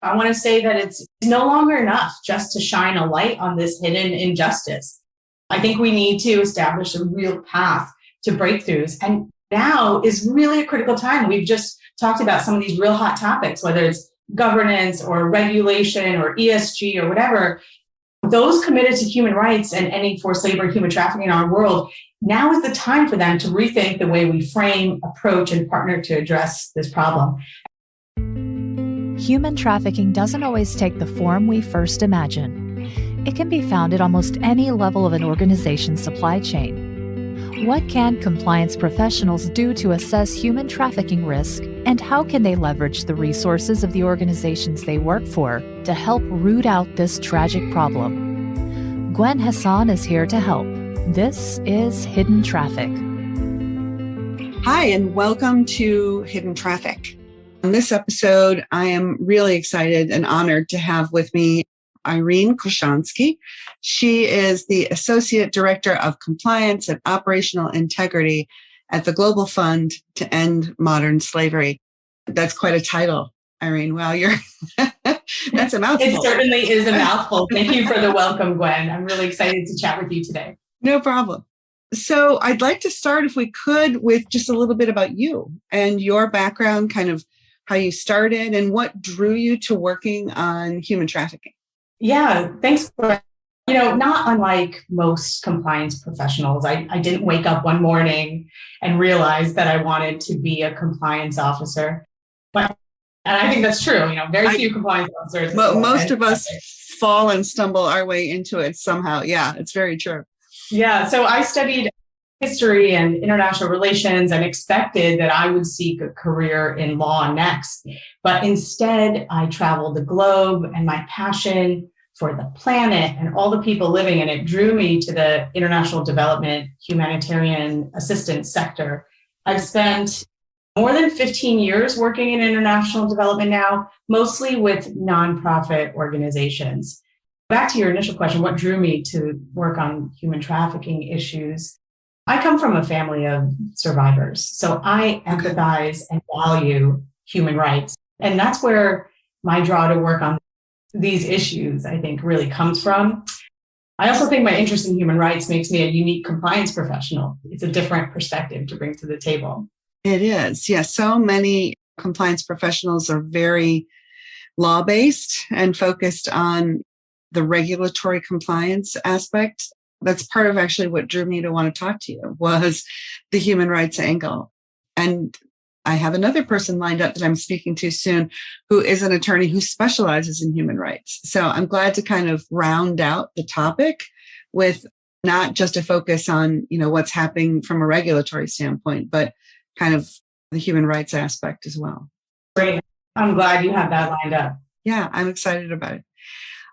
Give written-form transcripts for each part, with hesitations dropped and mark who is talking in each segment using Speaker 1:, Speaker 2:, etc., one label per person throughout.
Speaker 1: I want to say that it's no longer enough just to shine a light on this hidden injustice. I think we need to establish a real path to breakthroughs. And now is really a critical time. We've just talked about some of these real hot topics, whether it's governance or regulation or ESG or whatever. Those committed to human rights and ending forced labor and human trafficking in our world, now is the time for them to rethink the way we frame, approach, and partner to address this problem.
Speaker 2: Human trafficking doesn't always take the form we first imagine. It can be found at almost any level of an organization's supply chain. What can compliance professionals do to assess human trafficking risk, and how can they leverage the resources of the organizations they work for to help root out this tragic problem? Gwen Hassan is here to help. This is Hidden Traffic.
Speaker 3: Hi, and welcome to Hidden Traffic. On this episode, I am really excited and honored to have with me Irene Kaushansky. She is the Associate Director of Compliance and Operational Integrity at the Global Fund to End Modern Slavery. That's quite a title, Irene. Wow, that's a mouthful.
Speaker 1: It certainly is a mouthful. Thank you for the welcome, Gwen. I'm really excited to chat with you today.
Speaker 3: No problem. So I'd like to start, if we could, with just a little bit about you and your background, kind of how you started and what drew you to working on human trafficking.
Speaker 1: Yeah, thanks, Gwen. Not unlike most compliance professionals, I didn't wake up one morning and realize that I wanted to be a compliance officer. And I think that's true. Very few compliance officers.
Speaker 3: Most of us fall and stumble our way into it somehow. Yeah, it's very true.
Speaker 1: Yeah, so I studied history and international relations and expected that I would seek a career in law next. But instead, I traveled the globe, and my passion for the planet and all the people living in it drew me to the international development, humanitarian assistance sector. I've spent more than 15 years working in international development now, mostly with nonprofit organizations. Back to your initial question, what drew me to work on human trafficking issues? I come from a family of survivors, so I empathize and value human rights. And that's where my draw to work on these issues, I think, really comes from. I also think my interest in human rights makes me a unique compliance professional. It's a different perspective to bring to the table.
Speaker 3: It is. Yeah, so many compliance professionals are very law-based and focused on the regulatory compliance aspect. That's part of actually what drew me to want to talk to you was the human rights angle. And I have another person lined up that I'm speaking to soon who is an attorney who specializes in human rights. So I'm glad to kind of round out the topic with not just a focus on, what's happening from a regulatory standpoint, but kind of the human rights aspect as well.
Speaker 1: Great. I'm glad you have that lined up.
Speaker 3: Yeah, I'm excited about it.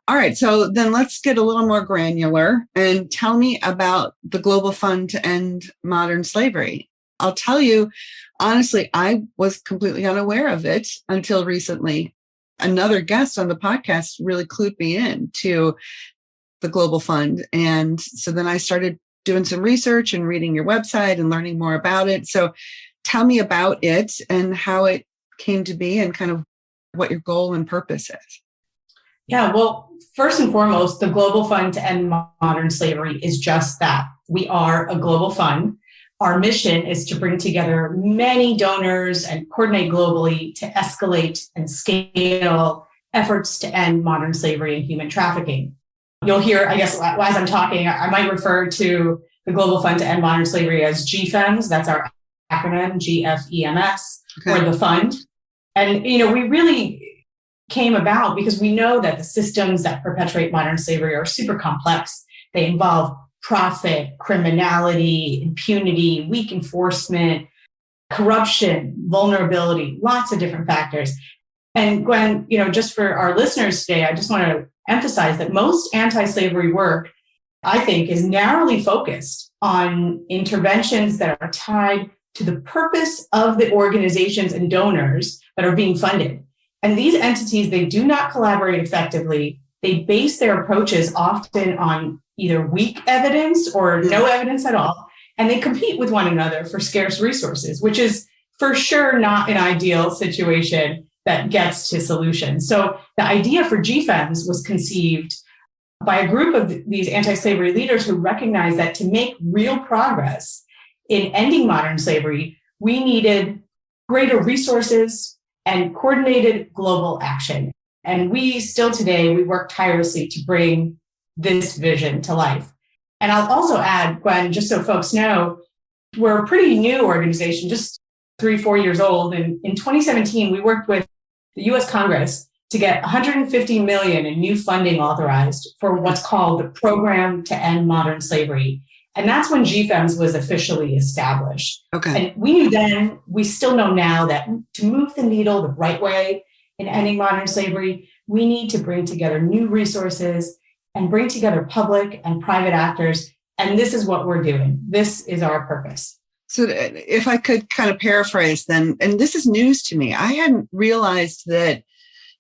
Speaker 3: All right, so then let's get a little more granular and tell me about the Global Fund to End Modern Slavery. I'll tell you, honestly, I was completely unaware of it until recently. Another guest on the podcast really clued me in to the Global Fund. And so then I started doing some research and reading your website and learning more about it. So tell me about it and how it came to be and kind of what your goal and purpose is.
Speaker 1: Yeah, well, first and foremost, the Global Fund to End Modern Slavery is just that. We are a global fund. Our mission is to bring together many donors and coordinate globally to escalate and scale efforts to end modern slavery and human trafficking. You'll hear, I guess, as I'm talking, I might refer to the Global Fund to End Modern Slavery as GFEMS. That's our acronym, GFEMS, or the fund. And, we really came about because we know that the systems that perpetuate modern slavery are super complex. They involve profit, criminality, impunity, weak enforcement, corruption, vulnerability, lots of different factors. And Gwen, just for our listeners today, I just want to emphasize that most anti-slavery work, I think, is narrowly focused on interventions that are tied to the purpose of the organizations and donors that are being funded. And these entities, they do not collaborate effectively. They base their approaches often on either weak evidence or no evidence at all. And they compete with one another for scarce resources, which is for sure not an ideal situation. that gets to solutions. So the idea for GFEMS was conceived by a group of these anti-slavery leaders who recognized that to make real progress in ending modern slavery, we needed greater resources and coordinated global action. And we still today, we work tirelessly to bring this vision to life. And I'll also add, Gwen, just so folks know, we're a pretty new organization, just 3-4 years old. And in 2017, we worked with the US Congress to get $150 million in new funding authorized for what's called the Program to End Modern Slavery. And that's when GFEMS was officially established.
Speaker 3: Okay.
Speaker 1: And we knew then, we still know now that to move the needle the right way in ending modern slavery, we need to bring together new resources and bring together public and private actors. And this is what we're doing. This is our purpose.
Speaker 3: So if I could kind of paraphrase then, and this is news to me, I hadn't realized that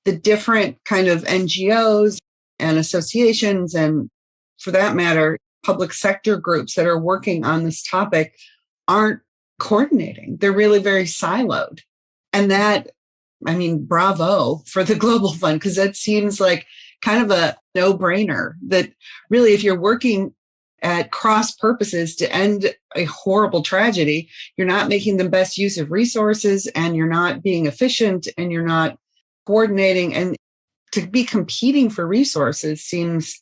Speaker 3: the different kind of NGOs and associations, and for that matter, public sector groups that are working on this topic aren't coordinating. They're really very siloed. And that, I mean, bravo for the Global Fund, because that seems like kind of a no-brainer that really, if you're working at cross purposes to end a horrible tragedy, you're not making the best use of resources, and you're not being efficient, and you're not coordinating, and to be competing for resources seems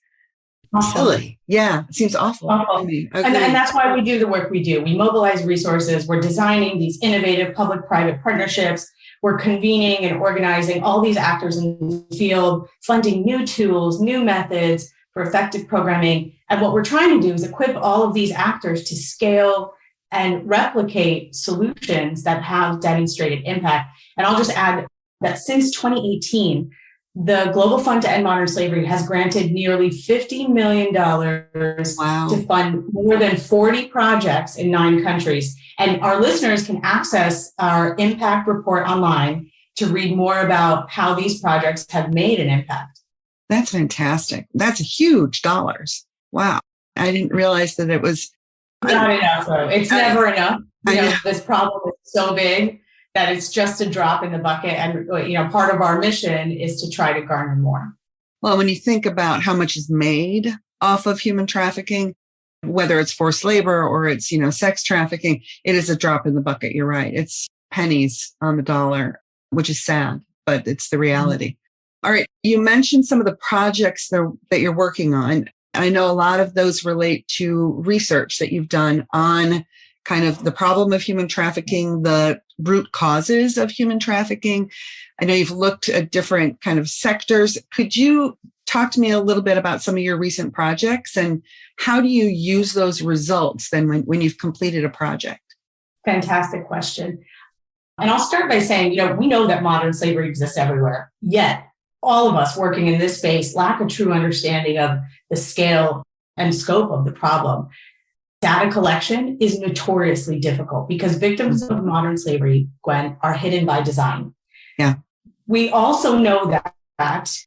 Speaker 3: silly. Yeah, it seems awful.
Speaker 1: And that's why we do the work we do. We mobilize resources. We're designing these innovative public-private partnerships. We're convening and organizing all these actors in the field, funding new tools, new methods for effective programming. And what we're trying to do is equip all of these actors to scale and replicate solutions that have demonstrated impact. And I'll just add that since 2018, the Global Fund to End Modern Slavery has granted nearly $50 million to fund more than 40 projects in 9 countries. And our listeners can access our impact report online to read more about how these projects have made an impact.
Speaker 3: That's fantastic. That's huge dollars. Wow. I didn't realize that it was
Speaker 1: not enough, though. It's never enough. This problem is so big that it's just a drop in the bucket. And, part of our mission is to try to garner more.
Speaker 3: Well, when you think about how much is made off of human trafficking, whether it's forced labor or it's, sex trafficking, it is a drop in the bucket. You're right. It's pennies on the dollar, which is sad, but it's the reality. Mm-hmm. All right. You mentioned some of the projects that you're working on. I know a lot of those relate to research that you've done on kind of the problem of human trafficking, the root causes of human trafficking. I know you've looked at different kind of sectors. Could you talk to me a little bit about some of your recent projects, and how do you use those results then when you've completed a project?
Speaker 1: Fantastic question. And I'll start by saying, we know that modern slavery exists everywhere, yet all of us working in this space lack a true understanding of the scale and scope of the problem. Data collection is notoriously difficult because victims of modern slavery, Gwen, are hidden by design.
Speaker 3: Yeah.
Speaker 1: We also know that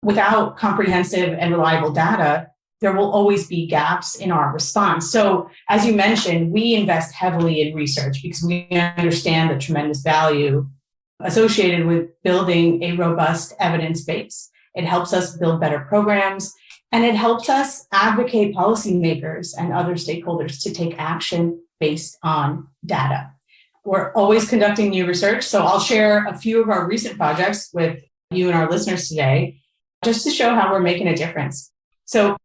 Speaker 1: without comprehensive and reliable data, there will always be gaps in our response. So as you mentioned, we invest heavily in research because we understand the tremendous value associated with building a robust evidence base. It helps us build better programs, and it helps us advocate policymakers and other stakeholders to take action based on data. We're always conducting new research, so I'll share a few of our recent projects with you and our listeners today, just to show how we're making a difference. So,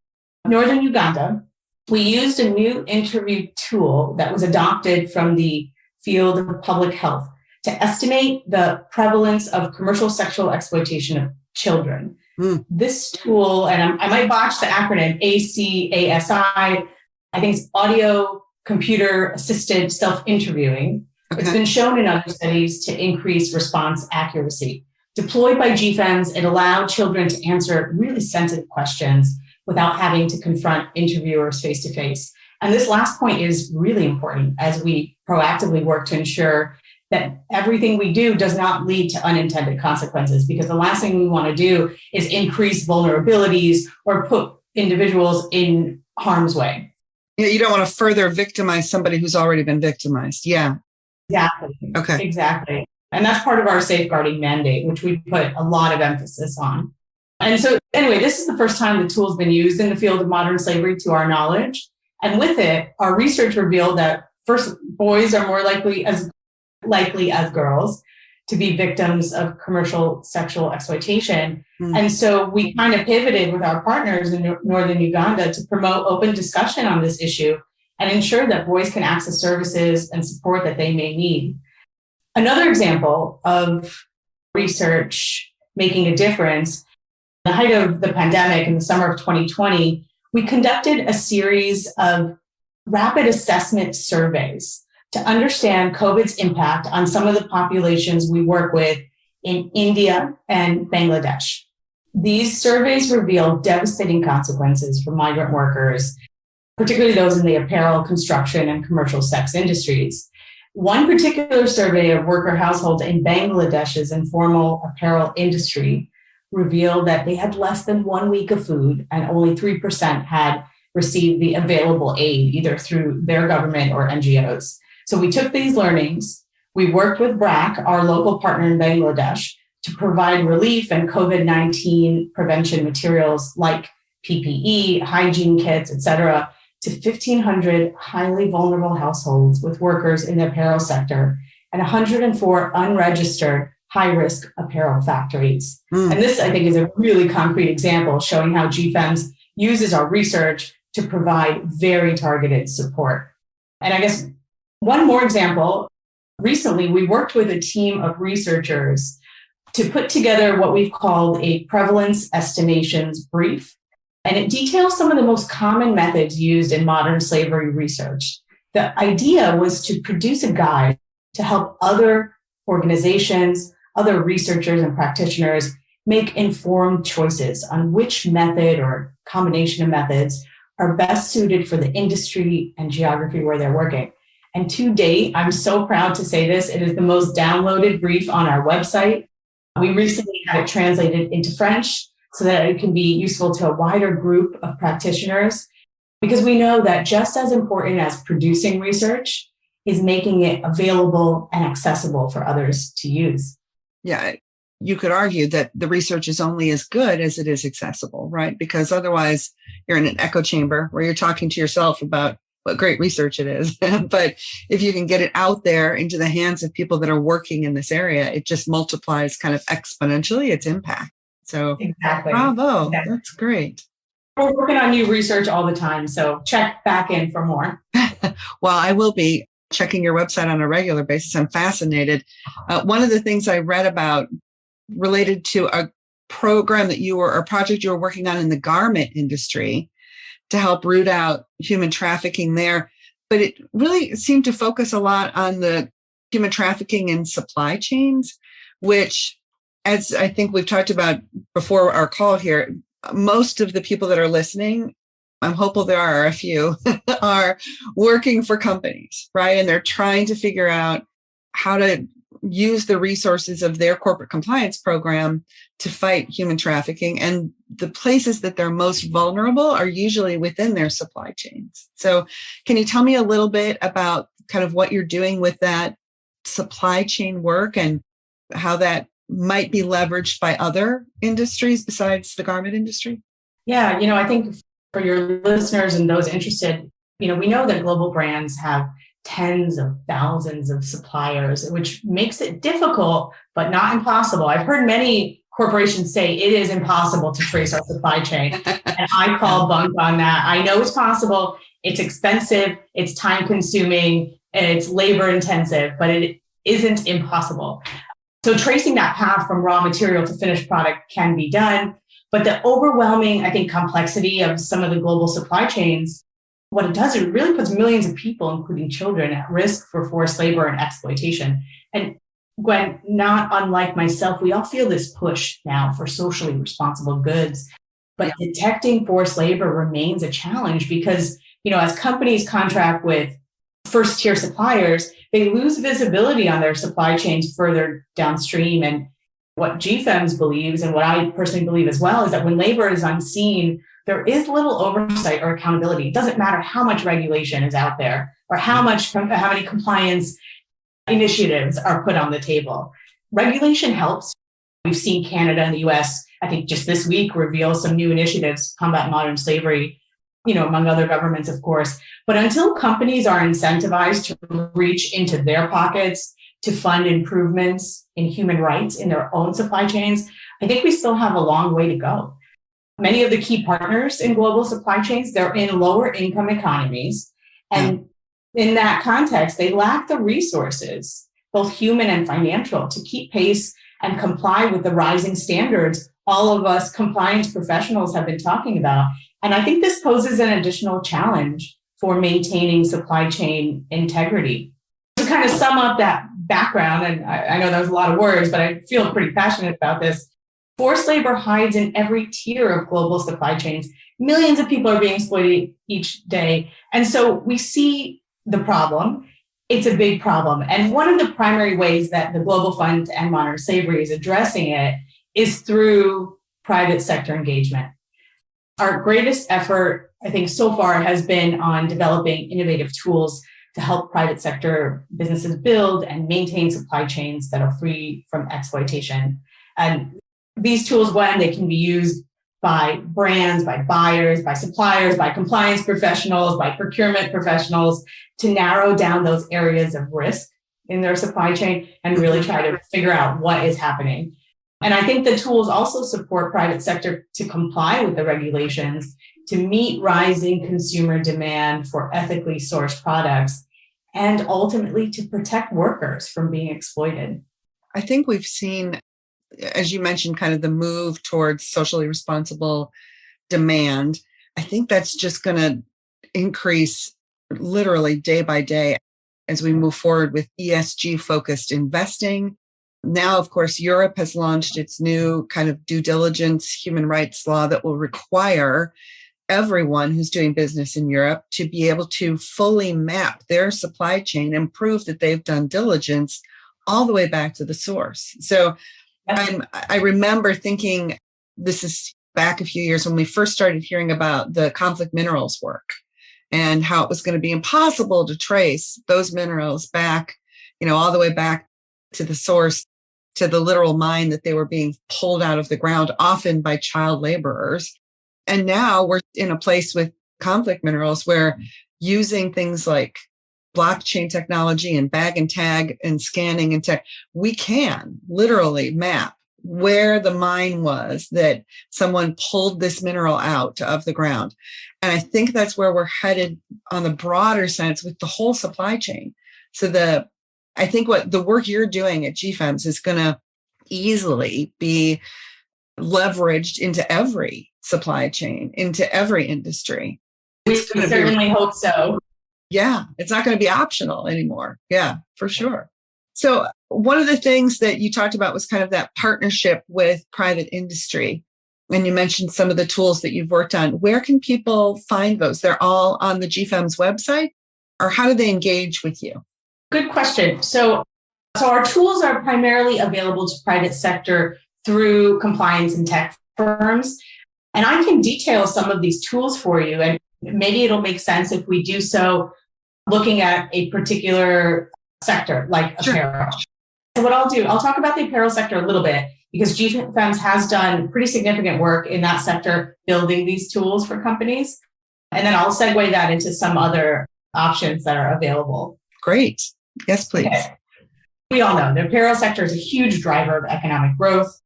Speaker 1: Northern Uganda, we used a new interview tool that was adopted from the field of public health to estimate the prevalence of commercial sexual exploitation of children. This tool, and I might botch the acronym ACASI, I think it's audio computer assisted self-interviewing. Okay. It's been shown in other studies to increase response accuracy. Deployed by GFEMS, it allowed children to answer really sensitive questions without having to confront interviewers face to face. And this last point is really important as we proactively work to ensure that everything we do does not lead to unintended consequences, because the last thing we want to do is increase vulnerabilities or put individuals in harm's way.
Speaker 3: Yeah, you don't want to further victimize somebody who's already been victimized. Yeah.
Speaker 1: Exactly.
Speaker 3: Okay.
Speaker 1: Exactly. And that's part of our safeguarding mandate, which we put a lot of emphasis on. And so anyway, this is the first time the tool's been used in the field of modern slavery to our knowledge. And with it, our research revealed that first, boys are more likely as girls to be victims of commercial sexual exploitation. And so we kind of pivoted with our partners in northern Uganda to promote open discussion on this issue and ensure that boys can access services and support that they may need. Another example of research making a difference, at the height of the pandemic in the summer of 2020, we conducted a series of rapid assessment surveys to understand COVID's impact on some of the populations we work with in India and Bangladesh. These surveys revealed devastating consequences for migrant workers, particularly those in the apparel, construction, and commercial sex industries. One particular survey of worker households in Bangladesh's informal apparel industry revealed that they had less than 1 week of food and only 3% had received the available aid, either through their government or NGOs. So we took these learnings, we worked with BRAC, our local partner in Bangladesh, to provide relief and COVID-19 prevention materials like PPE, hygiene kits, et cetera, to 1,500 highly vulnerable households with workers in the apparel sector and 104 unregistered high-risk apparel factories. And this, I think, is a really concrete example showing how GFEMS uses our research to provide very targeted support. And I guess one more example, recently we worked with a team of researchers to put together what we've called a prevalence estimations brief. And it details some of the most common methods used in modern slavery research. The idea was to produce a guide to help other organizations, other researchers and practitioners make informed choices on which method or combination of methods are best suited for the industry and geography where they're working. And to date, I'm so proud to say this, it is the most downloaded brief on our website. We recently had it translated into French so that it can be useful to a wider group of practitioners, because we know that just as important as producing research is making it available and accessible for others to use.
Speaker 3: Yeah, you could argue that the research is only as good as it is accessible, right? Because otherwise you're in an echo chamber where you're talking to yourself about what great research it is. But if you can get it out there into the hands of people that are working in this area, it just multiplies kind of exponentially its impact. So
Speaker 1: exactly.
Speaker 3: Bravo,
Speaker 1: exactly.
Speaker 3: That's great.
Speaker 1: We're working on new research all the time, so check back in for more.
Speaker 3: Well, I will be checking your website on a regular basis. I'm fascinated. One of the things I read about related to a program that a project you were working on in the garment industry to help root out human trafficking there. But it really seemed to focus a lot on the human trafficking in supply chains, which, as I think we've talked about before our call here, most of the people that are listening, I'm hopeful there are a few, are working for companies, right? And they're trying to figure out how to use the resources of their corporate compliance program to fight human trafficking. And the places that they're most vulnerable are usually within their supply chains. So can you tell me a little bit about kind of what you're doing with that supply chain work and how that might be leveraged by other industries besides the garment industry?
Speaker 1: Yeah, I think for your listeners and those interested, we know that global brands have tens of thousands of suppliers, which makes it difficult, but not impossible. I've heard many corporations say it is impossible to trace our supply chain. And I call bunk on that. I know it's possible. It's expensive. It's time consuming. And it's labor intensive, but it isn't impossible. So tracing that path from raw material to finished product can be done. But the overwhelming, I think, complexity of some of the global supply chains, what it does, it really puts millions of people, including children, at risk for forced labor and exploitation. And Gwen, not unlike myself, we all feel this push now for socially responsible goods. But detecting forced labor remains a challenge because, as companies contract with first-tier suppliers, they lose visibility on their supply chains further downstream. And what GFEMS believes, and what I personally believe as well, is that when labor is unseen, there is little oversight or accountability. It doesn't matter how much regulation is out there or how many compliance initiatives are put on the table. Regulation helps. We've seen Canada and the US, I think just this week, reveal some new initiatives to combat modern slavery, among other governments, of course. But until companies are incentivized to reach into their pockets to fund improvements in human rights in their own supply chains, I think we still have a long way to go. Many of the key partners in global supply chains, they're in lower income economies. And in that context, they lack the resources, both human and financial, to keep pace and comply with the rising standards all of us compliance professionals have been talking about. And I think this poses an additional challenge for maintaining supply chain integrity. To kind of sum up that background, and I know that was a lot of words, but I feel pretty passionate about this. Forced labor hides in every tier of global supply chains. Millions of people are being exploited each day. And so we see the problem. It's a big problem. And one of the primary ways that the Global Fund to End Modern Slavery is addressing it is through private sector engagement. Our greatest effort, I think, so far has been on developing innovative tools to help private sector businesses build and maintain supply chains that are free from exploitation. And these tools, Gwen, they can be used by brands, by buyers, by suppliers, by compliance professionals, by procurement professionals to narrow down those areas of risk in their supply chain and really try to figure out what is happening. And I think the tools also support private sector to comply with the regulations to meet rising consumer demand for ethically sourced products and ultimately to protect workers from being exploited.
Speaker 3: I think we've seen, as you mentioned, kind of the move towards socially responsible demand. I think that's just going to increase literally day by day as we move forward with ESG-focused investing. Now, of course, Europe has launched its new kind of due diligence human rights law that will require everyone who's doing business in Europe to be able to fully map their supply chain and prove that they've done diligence all the way back to the source. So I remember thinking, this is back a few years when we first started hearing about the conflict minerals work and how it was going to be impossible to trace those minerals back, all the way back to the source, to the literal mine that they were being pulled out of the ground, often by child laborers. And now we're in a place with conflict minerals where using things like blockchain technology and bag and tag and scanning and tech, we can literally map where the mine was that someone pulled this mineral out of the ground. And I think that's where we're headed on the broader sense with the whole supply chain. So I think what the work you're doing at GFEMS is going to easily be leveraged into every supply chain, into every industry.
Speaker 1: We certainly hope so.
Speaker 3: Yeah, it's not going to be optional anymore. Yeah, for sure. So one of the things that you talked about was kind of that partnership with private industry. And you mentioned some of the tools that you've worked on. Where can people find those? They're all on the GFEMS website, or how do they engage with you?
Speaker 1: Good question. So our tools are primarily available to private sector through compliance and tech firms. And I can detail some of these tools for you. And maybe it'll make sense if we do so looking at a particular sector like apparel. So what I'll do, I'll talk about the apparel sector a little bit because GFEMS has done pretty significant work in that sector, building these tools for companies. And then I'll segue that into some other options that are available.
Speaker 3: Great. Yes, please.
Speaker 1: Okay. We all know the apparel sector is a huge driver of economic growth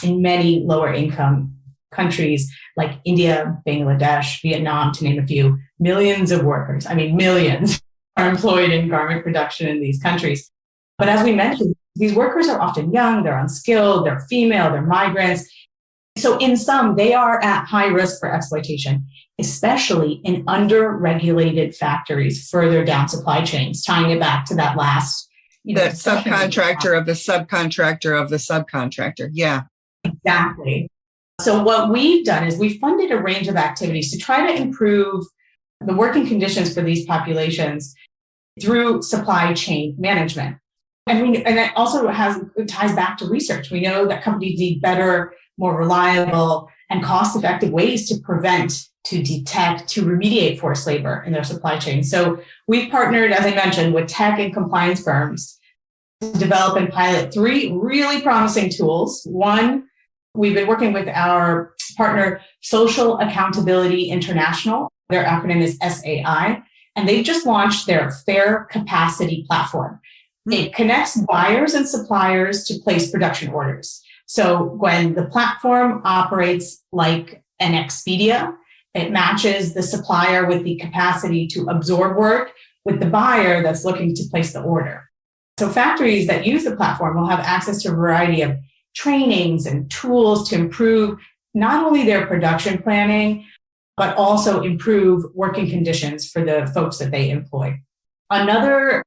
Speaker 1: in many lower income countries like India, Bangladesh, Vietnam, to name a few. Millions of workers, millions, are employed in garment production in these countries. But as we mentioned, these workers are often young, they're unskilled, they're female, they're migrants. So in sum, they are at high risk for exploitation, especially in under-regulated factories further down supply chains, tying it back to that last.
Speaker 3: That subcontractor of the subcontractor of the subcontractor. Yeah.
Speaker 1: Exactly. So what we've done is we've funded a range of activities to try to improve the working conditions for these populations through supply chain management. And it also ties back to research. We know that companies need better, more reliable, and cost-effective ways to prevent, to detect, to remediate forced labor in their supply chain. So we've partnered, as I mentioned, with tech and compliance firms to develop and pilot 3 really promising tools. One, we've been working with our partner, Social Accountability International. Their acronym is SAI, and they've just launched their Fair Capacity platform. It connects buyers and suppliers to place production orders. So Gwen, the platform operates like an Expedia. It matches the supplier with the capacity to absorb work with the buyer that's looking to place the order. So factories that use the platform will have access to a variety of trainings and tools to improve not only their production planning, but also improve working conditions for the folks that they employ. Another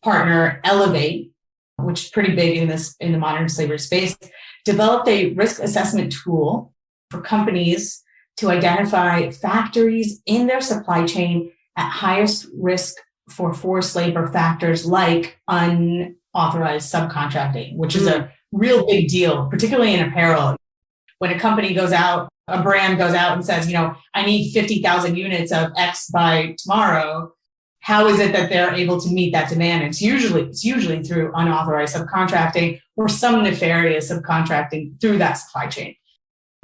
Speaker 1: partner, Elevate, which is pretty big in the modern slavery space, developed a risk assessment tool for companies to identify factories in their supply chain at highest risk for forced labor factors like unauthorized subcontracting, which is a real big deal, particularly in apparel. When a company goes out, a brand goes out and says, I need 50,000 units of X by tomorrow. How is it that they're able to meet that demand? It's usually through unauthorized subcontracting or some nefarious subcontracting through that supply chain.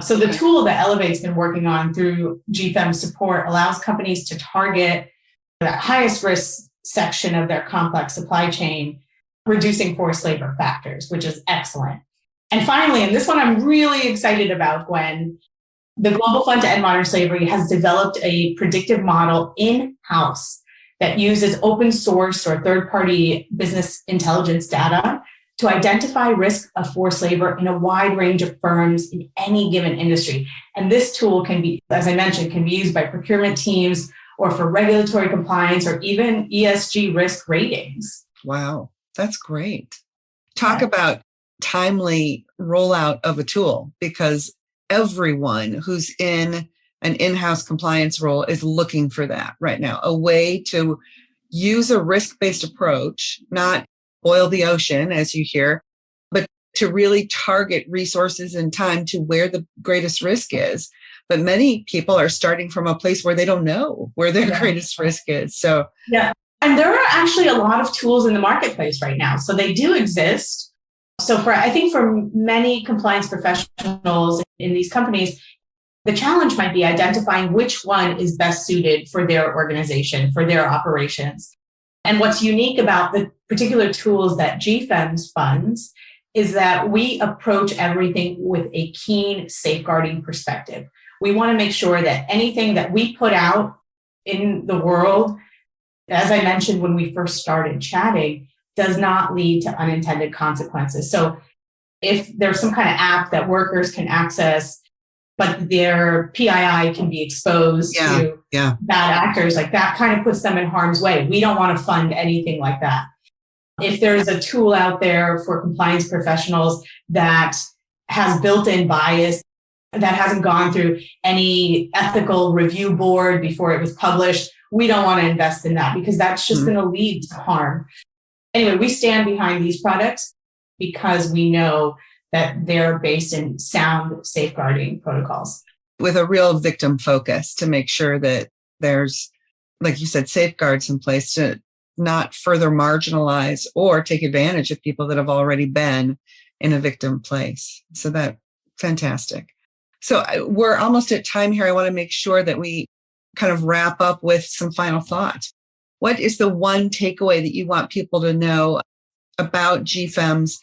Speaker 1: So the tool that Elevate's been working on through GFEMS support allows companies to target that highest risk section of their complex supply chain, reducing forced labor factors, which is excellent. And finally, and this one I'm really excited about, Gwen, the Global Fund to End Modern Slavery has developed a predictive model in-house that uses open source or third-party business intelligence data to identify risk of forced labor in a wide range of firms in any given industry. And this tool can be, as I mentioned, can be used by procurement teams or for regulatory compliance or even ESG risk ratings.
Speaker 3: Wow, that's great. Talk about timely rollout of a tool, because everyone who's in an in-house compliance role is looking for that right now, a way to use a risk-based approach, not boil the ocean, as you hear, but to really target resources and time to where the greatest risk is. But many people are starting from a place where they don't know where their greatest risk is. So,
Speaker 1: and there are actually a lot of tools in the marketplace right now. So they do exist. So I think for many compliance professionals in these companies, the challenge might be identifying which one is best suited for their organization, for their operations. And what's unique about the particular tools that GFEMS funds is that we approach everything with a keen safeguarding perspective. We want to make sure that anything that we put out in the world, as I mentioned when we first started chatting, does not lead to unintended consequences. So if there's some kind of app that workers can access, but their PII can be exposed to bad actors, like that kind of puts them in harm's way. We don't want to fund anything like that. If there's a tool out there for compliance professionals that has built-in bias, that hasn't gone through any ethical review board before it was published, we don't want to invest in that because that's just going to lead to harm. Anyway, we stand behind these products because we know that they're based in sound safeguarding protocols.
Speaker 3: With a real victim focus to make sure that there's, like you said, safeguards in place to not further marginalize or take advantage of people that have already been in a victim place. So that's fantastic. So we're almost at time here. I want to make sure that we kind of wrap up with some final thoughts. What is the one takeaway that you want people to know about GFEMS?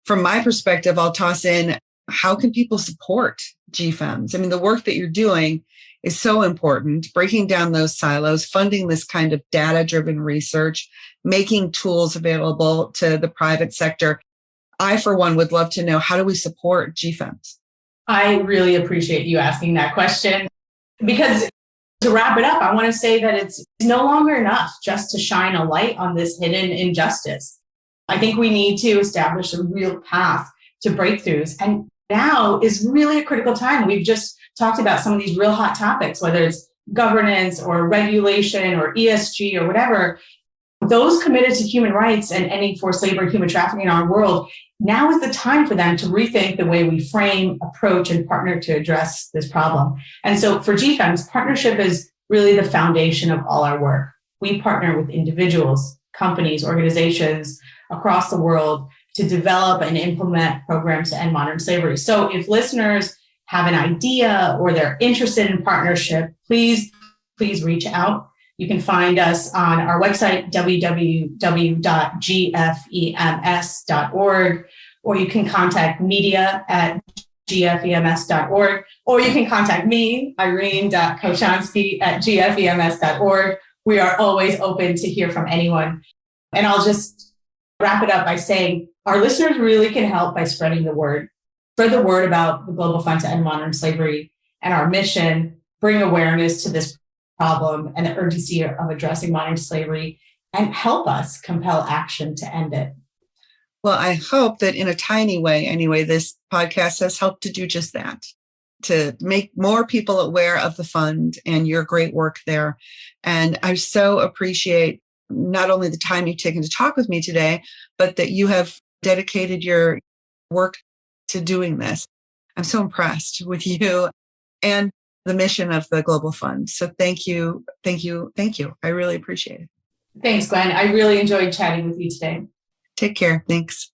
Speaker 3: From my perspective, I'll toss in, how can people support GFEMS? I mean, the work that you're doing is so important, breaking down those silos, funding this kind of data-driven research, making tools available to the private sector. I, for one, would love to know, how do we support GFEMS?
Speaker 1: I really appreciate you asking that question, because to wrap it up, I want to say that it's no longer enough just to shine a light on this hidden injustice. I think we need to establish a real path to breakthroughs. And now is really a critical time. We've just talked about some of these real hot topics, whether it's governance or regulation or ESG or whatever. Those committed to human rights and ending forced labor and human trafficking in our world, now is the time for them to rethink the way we frame, approach, and partner to address this problem. And so for GFEMS, partnership is really the foundation of all our work. We partner with individuals, companies, organizations across the world to develop and implement programs to end modern slavery. So if listeners have an idea or they're interested in partnership, please reach out. You can find us on our website, www.gfems.org, or you can contact media@gfems.org, or you can contact me, Irene.Kaushansky @gfems.org. We are always open to hear from anyone. And I'll just wrap it up by saying our listeners really can help by spreading the word. Spread the word about the Global Fund to End Modern Slavery and our mission, bring awareness to this problem and the urgency of addressing modern slavery, and help us compel action to end it.
Speaker 3: Well, I hope that in a tiny way, anyway, this podcast has helped to do just that, to make more people aware of the fund and your great work there. And I so appreciate not only the time you've taken to talk with me today, but that you have dedicated your work to doing this. I'm so impressed with you and the mission of the Global Fund. So thank you. Thank you. Thank you. I really appreciate it.
Speaker 1: Thanks, Gwen. I really enjoyed chatting with you today.
Speaker 3: Take care. Thanks.